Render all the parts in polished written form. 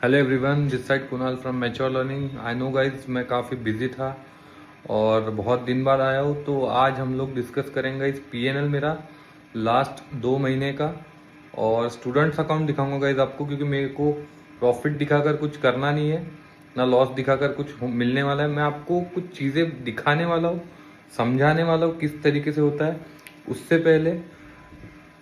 Hello everyone, this side Kunal from mature learning. I know guys, मैं काफ़ी busy था और बहुत दिन बाद आया हूँ, तो आज हम लोग डिस्कस करेंगे इस पीएनएल मेरा लास्ट 2 महीने का। और स्टूडेंट्स अकाउंट दिखाऊंगा गाइज आपको, क्योंकि मेरे को प्रॉफिट दिखाकर कुछ करना नहीं है, ना लॉस दिखाकर कुछ मिलने वाला है। मैं आपको कुछ चीज़ें दिखाने वाला हूँ, समझाने वाला हूँ किस तरीके से होता है। उससे पहले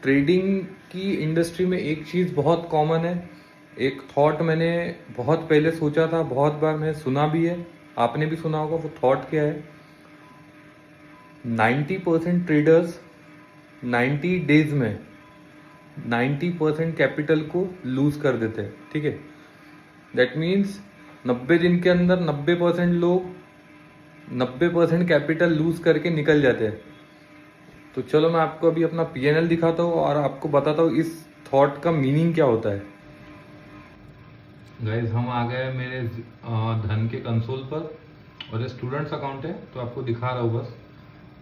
ट्रेडिंग की इंडस्ट्री में एक चीज़ बहुत कॉमन है, एक थॉट मैंने बहुत पहले सोचा था, बहुत बार मैंने सुना भी है, आपने भी सुना होगा। वो थॉट क्या है? 90% ट्रेडर्स 90 डेज में 90% कैपिटल को लूज कर देते हैं। ठीक है, दैट मीन्स 90 दिन के अंदर 90% लोग 90% कैपिटल लूज करके निकल जाते हैं। तो चलो मैं आपको अभी अपना पीएनएल दिखाता हूँ और आपको बताता हूँ इस थॉट का मीनिंग क्या होता है। गाइज, हम आ गए मेरे धन के कंसोल पर और ये स्टूडेंट्स अकाउंट है, तो आपको दिखा रहा हूँ बस।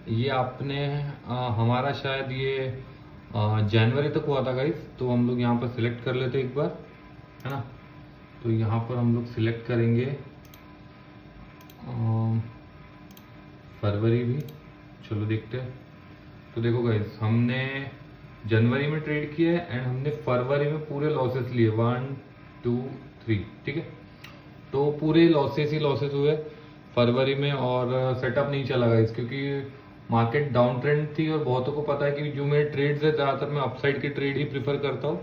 ये आपने हमारा शायद ये जनवरी तक हुआ था गाइज, तो हम लोग यहाँ पर सिलेक्ट कर लेते एक बार, है ना। तो यहाँ पर हम लोग सिलेक्ट करेंगे फरवरी भी। चलो देखते हैं। तो देखो गाइज, हमने जनवरी में ट्रेड किया है एंड हमने फरवरी में पूरे लॉसेस लिए 1 2 3। ठीक है, तो पूरे लॉसेस ही लॉसेस हुए फरवरी में और सेटअप नहीं चला गाइस, क्योंकि मार्केट डाउन ट्रेंड थी और बहुतों को पता है कि जो मेरे ट्रेड्स है ज़्यादातर मैं अपसाइड के ट्रेड ही प्रीफर करता हूँ।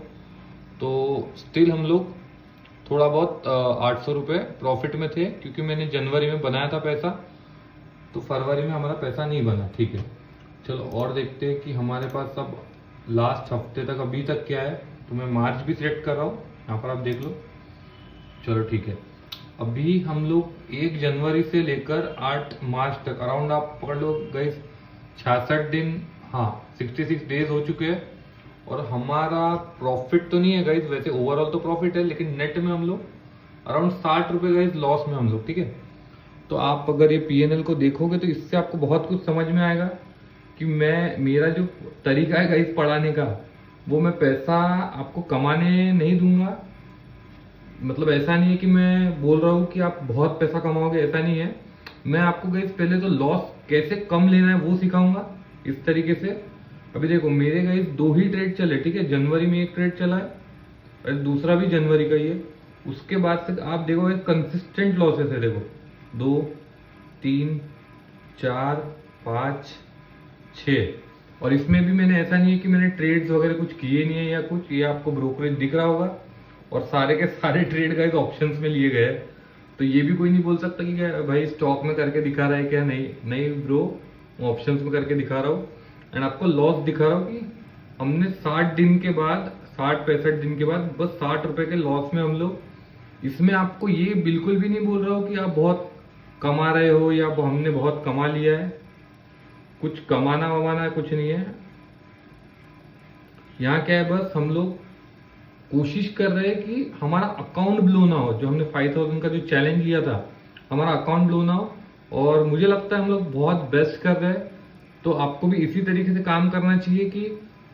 तो स्टिल हम लोग थोड़ा बहुत 800 रुपये प्रॉफिट में थे, क्योंकि मैंने जनवरी में बनाया था पैसा, तो फरवरी में हमारा पैसा नहीं बना। ठीक है, चलो और देखते हैं कि हमारे पास अब लास्ट हफ्ते तक अभी तक क्या है। तो मैं मार्च भी सिलेक्ट कर रहा हूँ, यहाँ पर आप देख लो। चलो ठीक है, अभी हम लोग 1 जनवरी से लेकर 8 मार्च तक अराउंड आप पकड़ लो गाइस 66 दिन, हाँ 66 डेज हो चुके हैं। और हमारा प्रॉफिट तो नहीं है गाइस, वैसे ओवरऑल तो प्रॉफिट है, लेकिन नेट में हम लोग अराउंड 60 रुपये गाइस लॉस में हम लोग। ठीक है, तो आप अगर ये पीएनएल को देखोगे तो इससे आपको बहुत कुछ समझ में आएगा कि मेरा जो तरीका है गाइस पढ़ाने का, वो मैं पैसा आपको कमाने नहीं दूंगा। मतलब ऐसा नहीं है कि मैं बोल रहा हूँ कि आप बहुत पैसा कमाओगे, ऐसा नहीं है। मैं आपको गाइस पहले तो लॉस कैसे कम लेना है वो सिखाऊंगा इस तरीके से। अभी देखो मेरे गाइस 2 ही ट्रेड चले। ठीक है, जनवरी में 1 ट्रेड चला है और दूसरा भी जनवरी का ही है। उसके बाद से आप देखो कंसिस्टेंट लॉसेस है। देखो 2 3 4 5 6, और इसमें भी मैंने ऐसा नहीं है कि मैंने ट्रेड्स वगैरह कुछ किए नहीं है या कुछ। ये आपको ब्रोकरेज दिख रहा होगा और सारे के सारे ट्रेड गाइस ऑप्शंस में लिए गए। तो ये भी कोई नहीं बोल सकता कि क्या भाई स्टॉक में करके दिखा रहा है क्या। नहीं नहीं ब्रो, ऑप्शंस में करके दिखा रहा हूँ एंड आपको लॉस दिखा रहा हूँ कि हमने 60 दिन के बाद 60-65 दिन के बाद बस 60 रुपए के लॉस में हम लोग। इसमें आपको ये बिल्कुल भी नहीं बोल रहा हूँ कि आप बहुत कमा रहे हो या हमने बहुत कमा लिया है। कुछ कमाना वमाना कुछ नहीं है यहाँ। क्या है, बस हम लोग कोशिश कर रहे हैं कि हमारा अकाउंट ब्लो ना हो। जो हमने 5000 का जो चैलेंज लिया था, हमारा अकाउंट ब्लो ना हो। और मुझे लगता है हम लोग बहुत बेस्ट कर रहे हैं। तो आपको भी इसी तरीके से काम करना चाहिए कि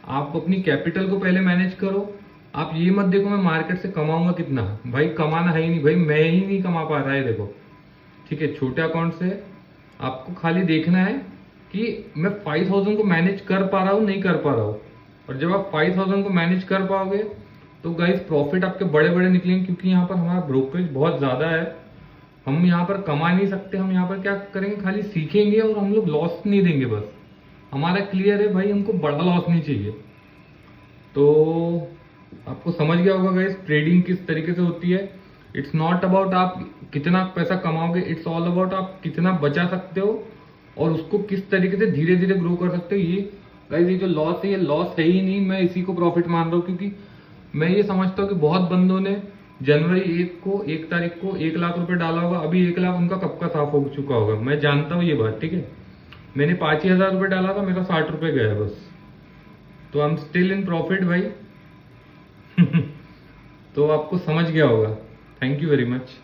आप अपनी कैपिटल को पहले मैनेज करो। आप ये मत देखो मैं मार्केट से कमाऊंगा कितना, भाई कमाना है ही नहीं, भाई मैं ही नहीं कमा पा रहा है। देखो ठीक है, छोटे अकाउंट से आपको खाली देखना है कि मैं 5000 को मैनेज कर पा रहा हूँ नहीं कर पा रहा हूँ। और जब आप 5000 को मैनेज कर पाओगे तो गाइस प्रॉफिट आपके बड़े बड़े निकलेंगे, क्योंकि यहाँ पर हमारा ब्रोकरेज बहुत ज्यादा है। हम यहाँ पर कमा नहीं सकते, हम यहाँ पर क्या करेंगे, खाली सीखेंगे और हम लोग लॉस नहीं देंगे। बस हमारा क्लियर है भाई, हमको बड़ा लॉस नहीं चाहिए। तो आपको समझ गया होगा गाइस ट्रेडिंग किस तरीके से होती है। इट्स नॉट अबाउट आप कितना पैसा कमाओगे, इट्स ऑल अबाउट आप कितना बचा सकते हो और उसको किस तरीके से धीरे धीरे ग्रो कर सकते हो। ये गाइस ये जो लॉस है, ये लॉस है ही नहीं, मैं इसी को प्रॉफिट मान रहा हूँ। क्योंकि मैं ये समझता हूँ कि बहुत बंदों ने जनवरी 1 तारीख को 1 लाख रुपए डाला होगा, अभी 1 लाख उनका कब का साफ हो चुका होगा, मैं जानता हूँ ये बात। ठीक है, मैंने 5 ही हजार रुपये डाला था, मेरा 60 रुपये गया बस। तो I am still in profit भाई। तो आपको समझ गया होगा। Thank you very much.